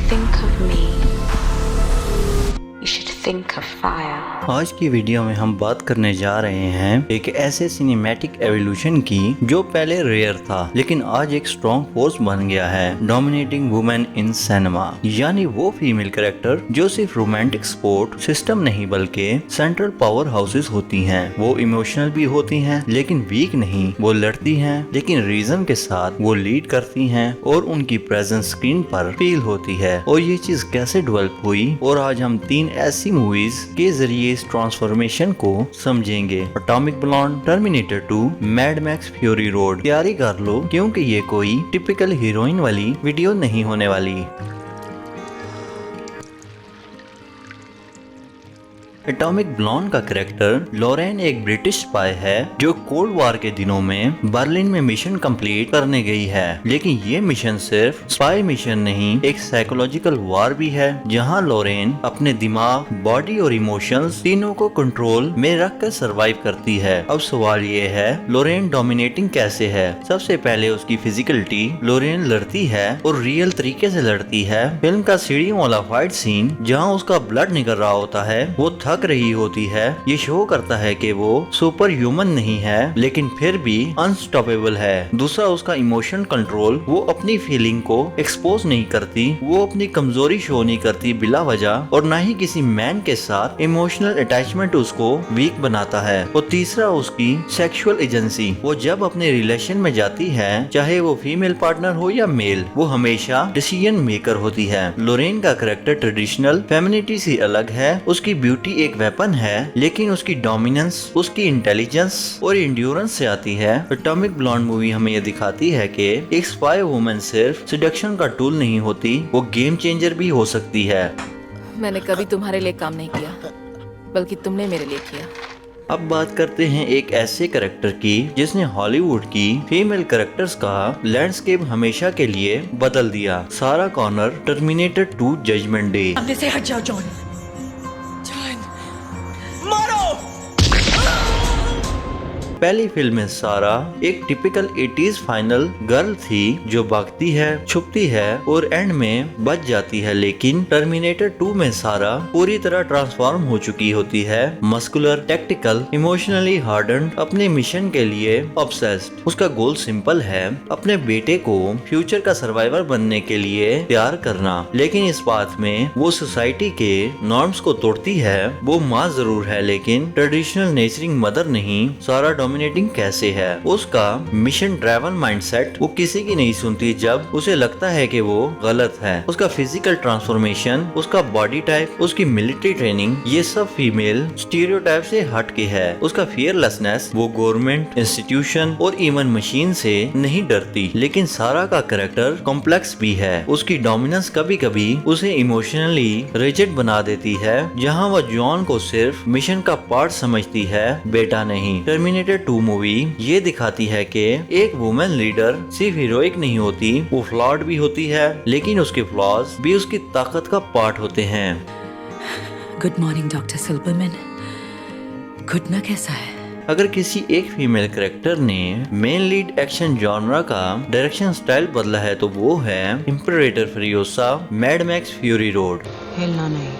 think of me, you should think of fire. आज की video में हम बात करने जा रहे हैं एक ऐसे सिनेमैटिक एवोल्यूशन की जो पहले रेयर था लेकिन आज एक स्ट्रॉन्ग फोर्स बन गया है, डोमिनेटिंग वुमेन इन सिनेमा। यानी वो फीमेल कैरेक्टर जो सिर्फ रोमांटिक सपोर्ट सिस्टम नहीं बल्कि सेंट्रल पावर हाउसेस होती हैं। वो इमोशनल भी होती हैं लेकिन वीक नहीं, वो लड़ती हैं लेकिन रीजन के साथ वो लीड करती हैं और उनकी प्रेजेंस स्क्रीन पर फील होती है। और ये चीज कैसे डेवलप हुई और आज हम 3 ऐसी मूवीज के जरिए इस ट्रांसफॉर्मेशन को समझेंगे। Atomic blonde, terminator 2, mad max fury road. तैयारी कर लो क्योंकि ये कोई टिपिकल हीरोइन वाली वीडियो नहीं होने वाली। एटॉमिक ब्लॉन्ड का कैरेक्टर लॉरेन एक ब्रिटिश स्पाई है जो कोल्ड वॉर के दिनों में बर्लिन में मिशन कंप्लीट करने गई है। लेकिन ये मिशन सिर्फ स्पाई मिशन नहीं, एक साइकोलॉजिकल वॉर भी है जहां लॉरेन अपने दिमाग, बॉडी और इमोशंस तीनों को कंट्रोल में रखकर सरवाइव करती है। अब सवाल ये है, लॉरेन डोमिनेटिंग कैसे है? सबसे पहले उसकी फिजिकलिटी। लॉरेन लड़ती है और रियल तरीके से लड़ती है। फिल्म का सीढ़ियों वाला फाइट सीन जहाँ उसका ब्लड निकल रहा होता है, वो थक रही होती है। ये शो करता है कि वो सुपर ह्यूमन नहीं है लेकिन फिर भी अनस्टॉपेबल है। दूसरा, उसका इमोशन कंट्रोल। वो अपनी फीलिंग को एक्सपोज नहीं करती, वो अपनी कमजोरी शो नहीं करती बिला वजह, और ना ही किसी मैन के साथ इमोशनल अटैचमेंट उसको वीक बनाता है। और तीसरा, उसकी सेक्सुअल एजेंसी। वो जब अपने रिलेशन में जाती है, चाहे वो फीमेल पार्टनर हो या मेल, वो हमेशा डिसीजन मेकर होती है। लॉरेन का कैरेक्टर ट्रेडिशनल फेमिनिटी से अलग है। उसकी ब्यूटी एक वेपन है लेकिन उसकी डोमिनेंस उसकी इंटेलिजेंस और इंड्योरेंस से आती है। एटॉमिक ब्लॉन्ड मूवी हमें ये दिखाती है कि एक स्पाई वुमन सिर्फ सिडक्शन का टूल नहीं होती, वो गेम चेंजर भी हो सकती है। मैंने कभी तुम्हारे लिए काम नहीं किया, बल्कि तुमने मेरे लिए किया। अब बात करते हैं एक ऐसे कैरेक्टर की जिसने हॉलीवुड की फीमेल कैरेक्टर्स का लैंडस्केप हमेशा के लिए बदल दिया। सारा कॉनर, टर्मिनेटर 2 जजमेंट डे। सामने से हट जाओ जॉन। पहली फिल्म में सारा एक टिपिकल 80s फाइनल गर्ल थी जो भागती है, छुपती है और एंड में बच जाती है। लेकिन टर्मिनेटर 2 में सारा पूरी तरह ट्रांसफॉर्म हो चुकी होती है। मस्कुलर, टैक्टिकल, इमोशनली हार्डन्ड, अपने मिशन के लिए ऑब्सेस्ड। उसका गोल सिंपल है, अपने बेटे को फ्यूचर का सर्वाइवर बनने के लिए तैयार करना। लेकिन इस बात में वो सोसाइटी के नॉर्म्स को तोड़ती है। वो माँ जरूर है लेकिन ट्रेडिशनल नेचरिंग मदर नहीं। सारा डोमिनेटिंग कैसे है? उसका मिशन ड्राइवन माइंडसेट। वो किसी की नहीं सुनती जब उसे लगता है कि वो गलत है। उसका फिजिकल ट्रांसफॉर्मेशन, उसका बॉडी टाइप, उसकी मिलिट्री ट्रेनिंग, ये सब फीमेल स्टीरियोटाइप से हट के है। उसका फियरलेसनेस, वो गवर्नमेंट, इंस्टीट्यूशन और इवन मशीन से नहीं डरती। लेकिन सारा का कैरेक्टर कॉम्प्लेक्स भी है। उसकी डोमिनेंस कभी कभी उसे इमोशनली रिजिड बना देती है, जहाँ वह जॉन को सिर्फ मिशन का पार्ट समझती है, बेटा नहीं। टर्मिनेटर 2 मूवी ये दिखाती है कि एक वुमेन लीडर सिर्फ हीरोइक नहीं होती, वो फ्लॉड भी होती है, लेकिन उसके फ्लॉज भी उसकी ताकत का पार्ट होते हैं। Good morning doctor Silverman. घुटना कैसा है? अगर किसी एक फीमेल कैरेक्टर ने मेन लीड एक्शन जॉनरा का डायरेक्शन स्टाइल बदला है तो वो है Imperator Furiosa, Mad max fury Road. हिलना नहीं।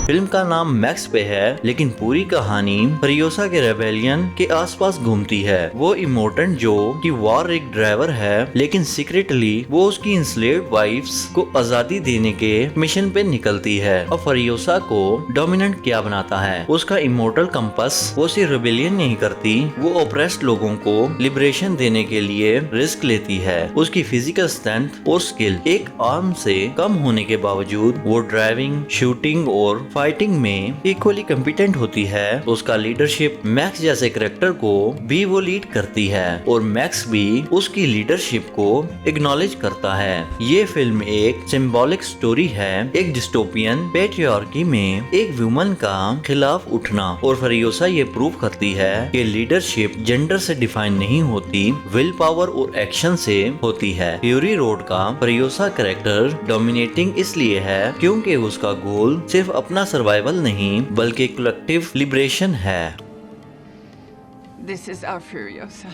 फिल्म का नाम मैक्स पे है लेकिन पूरी कहानी फ्यूरियोसा के रेबेलियन के आसपास घूमती है। वो इमोर्टेंट जो कि वॉर एक ड्राइवर है लेकिन सीक्रेटली वो उसकी इंस्लेव्ड वाइफ्स को आजादी देने के मिशन पे निकलती है। और फ्यूरियोसा को डोमिनेंट क्या बनाता है? उसका इमोर्टल कंपस। वो सिर्फ रेबेलियन नहीं करती, वो ओप्रेस्ड लोगों को लिबरेशन देने के लिए रिस्क लेती है। उसकी फिजिकल स्ट्रेंथ और स्किल एक आर्म से कम होने के बावजूद वो ड्राइविंग, शूटिंग और फाइटिंग में इक्वली कॉम्पिटेंट होती है। उसका लीडरशिप, मैक्स जैसे कैरेक्टर को भी वो लीड करती है और मैक्स भी उसकी लीडरशिप को एक्नॉलेज करता है। ये फिल्म एक सिंबॉलिक स्टोरी है, एक डिस्टोपियन पैट्रियार्की में एक वुमन का खिलाफ उठना। और फ्यूरियोसा ये प्रूव करती है कि लीडरशिप जेंडर से डिफाइन नहीं होती, विल पावर और एक्शन से होती है। फ्यूरी रोड का फ्यूरियोसा कैरेक्टर डोमिनेटिंग इसलिए है क्योंकि उसका गोल सिर्फ अपना सर्वाइवल नहीं बल्कि कलेक्टिव लिबरेशन है। This is our Furiosa.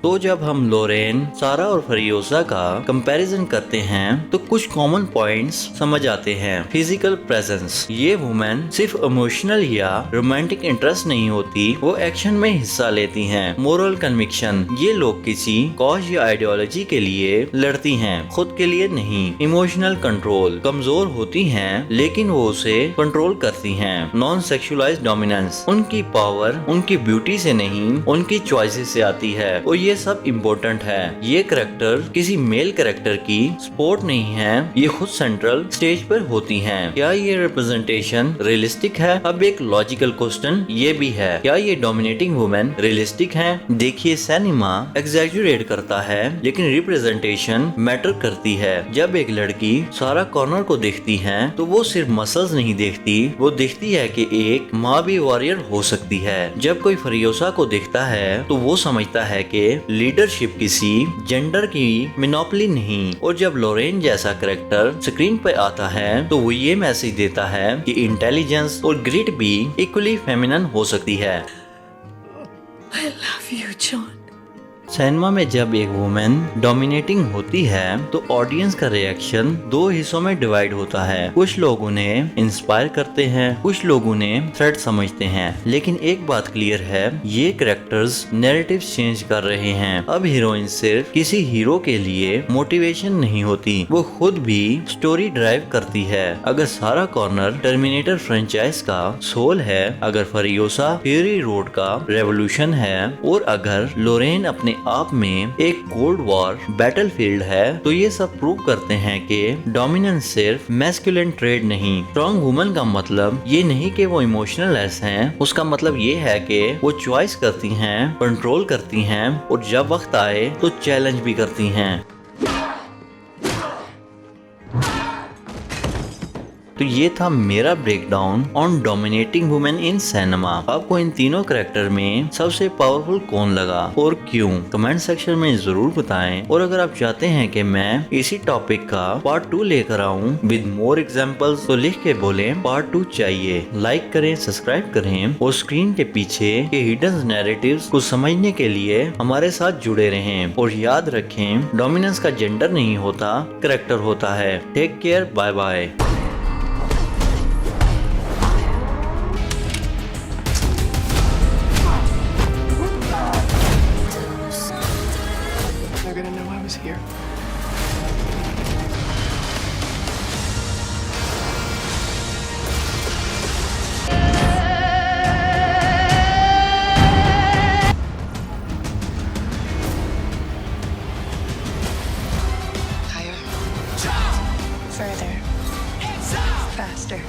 तो जब हम लोरेन, सारा और फरियोसा का कंपैरिजन करते हैं तो कुछ कॉमन पॉइंट्स समझ आते हैं। फिजिकल प्रेजेंस, ये वुमेन सिर्फ इमोशनल या रोमांटिक इंटरेस्ट नहीं होती, वो एक्शन में हिस्सा लेती हैं। मोरल कन्विक्शन, ये लोग किसी कॉज या आइडियोलॉजी के लिए लड़ती हैं, खुद के लिए नहीं। इमोशनल कंट्रोल, कमजोर होती हैं लेकिन वो उसे कंट्रोल करती हैं। नॉन सेक्सुअलाइज्ड डोमिनेंस, उनकी पावर उनकी ब्यूटी से नहीं उनकी चॉइसेस से आती है और ये सब इम्पोर्टेंट है। ये कैरेक्टर किसी मेल कैरेक्टर की सपोर्ट नहीं है, ये खुद सेंट्रल स्टेज पर होती हैं। क्या ये रिप्रेजेंटेशन रियलिस्टिक है? अब एक लॉजिकल क्वेश्चन ये भी है, क्या ये डोमिनेटिंग वुमेन रियलिस्टिक है? देखिए, सिनेमा एग्जैजुरेट करता है लेकिन रिप्रेजेंटेशन मैटर करती है। जब एक लड़की सारा कॉर्नर को देखती है तो वो सिर्फ मसल्स नहीं देखती, वो देखती है कि एक माँ भी वॉरियर हो सकती है। जब कोई फरियोसा को देखता है तो वो समझता है कि लीडरशिप किसी जेंडर की मिनोपली नहीं। और जब लोरेन जैसा कैरेक्टर स्क्रीन पर आता है तो वो ये मैसेज देता है कि इंटेलिजेंस और ग्रिट भी इक्वली फेमिनिन हो सकती है। I love you, John. Cinema में जब एक वुमेन डोमिनेटिंग होती है तो ऑडियंस का रिएक्शन दो हिस्सों में डिवाइड होता है। कुछ लोग उन्हें इंस्पायर करते हैं, कुछ लोग उन्हें थ्रेट समझते हैं। लेकिन एक बात क्लियर है, ये कैरेक्टर्स नैरेटिव चेंज कर रहे हैं। अब हीरोइन सिर्फ किसी हीरो के लिए मोटिवेशन नहीं होती, वो खुद भी स्टोरी ड्राइव करती है। अगर सारा कॉर्नर टर्मिनेटर फ्रेंचाइज का सोल है, अगर फरियोसा फ्यूरी रोड का रेवोल्यूशन है और अगर लोरेन अपने आप में एक कोल्ड वॉर बैटलफील्ड है, तो ये सब प्रूव करते हैं कि डोमिनेंस सिर्फ मैस्कुलिन ट्रेड नहीं। स्ट्रॉन्ग वुमन का मतलब ये नहीं कि वो इमोशनल लेस हैं, उसका मतलब ये है कि वो चॉइस करती हैं, कंट्रोल करती हैं और जब वक्त आए तो चैलेंज भी करती हैं। तो ये था मेरा breakdown on dominating women in cinema. आपको इन तीनों कैरेक्टर में सबसे पावरफुल कौन लगा और क्यों? कमेंट सेक्शन में जरूर बताएं। और अगर आप चाहते हैं कि मैं इसी टॉपिक का पार्ट 2 लेकर आऊं विद मोर एग्जांपल्स, तो लिख के बोलें पार्ट 2 चाहिए। लाइक करें, सब्सक्राइब करें और स्क्रीन के पीछे के हिडन नैरेटिव्स को समझने के लिए हमारे साथ जुड़े रहें। और याद रखें, डोमिनेंस का जेंडर नहीं होता, कैरेक्टर होता है। Take care, bye bye. They're gonna know I was here. Higher. Further. Faster.